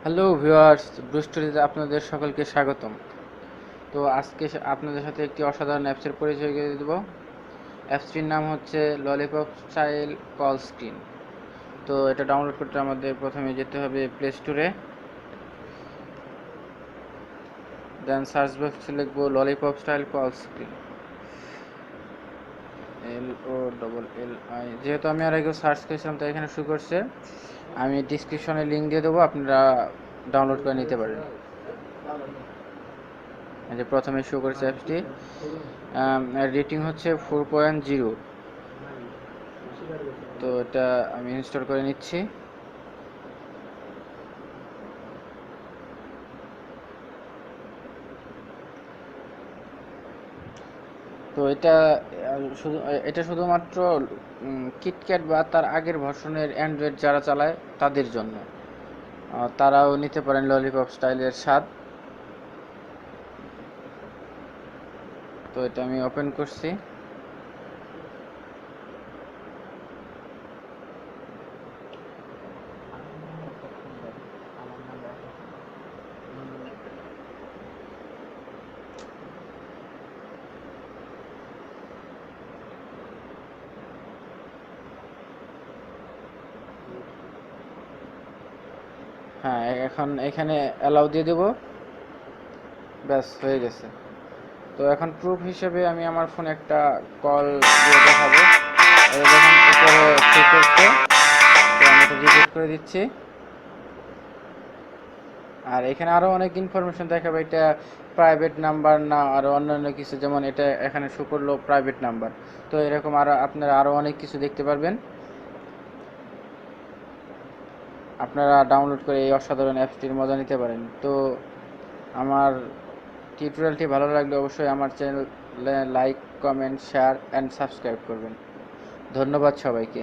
Hello viewers, ব্রুস্টোরিতে আপনাদের সকলকে স্বাগতম। তো আজকে আপনাদের সাথে একটি অসাধারণ অ্যাপসের পরিচয় করে দেব। অ্যাপসটির নাম হচ্ছে ললিপপ স্টাইল কল স্ক্রিন। তো এটা ডাউনলোড করতে আমাদের প্রথমে যেতে হবে প্লে স্টোরে। দেন সার্চ বক্সে লিখব lollipop style call screen, LOLLI। যেহেতু আমি আর আগে সার্চ করেছিলাম তাই এখানে শুরু করছে। আমি ডিসক্রিপশনে লিঙ্ক দিয়ে দেবো, আপনারা ডাউনলোড করে নিতে পারেন। এই যে প্রথমে শো করেছে অ্যাপসটি, রেটিং হচ্ছে 4.0। তো এটা আমি ইনস্টল করে নিচ্ছি। তো এটা শুধুমাত্র কিটক্যাট বা তার আগের ভার্সনের অ্যান্ড্রয়েড যারা চালায় তাদের জন্য। তারাও নিতে পারেন ললিপপ স্টাইলের স্বাদ। তো এটা আমি ওপেন করছি। হ্যাঁ, এখন এখানে অ্যালাউ দিয়ে দেব। ব্যাস হয়ে গেছে। তো এখন প্রুফ হিসেবে আমি আমার ফোনে একটা কল দিয়ে দেখাবো। এটা যখন উপরে চেক করছে, তো আমি এটা রিজেক্ট করে দিচ্ছি। আর এখানে আরও অনেক ইনফরমেশন দেখাবে, এটা প্রাইভেট নাম্বার না আরও অন্যান্য কিছু, যেমন এটা এখানে শো করলো প্রাইভেট নাম্বার। তো এরকম আরও আপনারা আরও অনেক কিছু দেখতে পারবেন। আপনারা ডাউনলোড করে এই অসাধারণ অ্যাপসটির মজা নিতে পারেন। তো আমার টিউটোরিয়ালটি ভালো লাগলে অবশ্যই আমার channel like, comment, share and subscribe করবেন। ধন্যবাদ সবাইকে।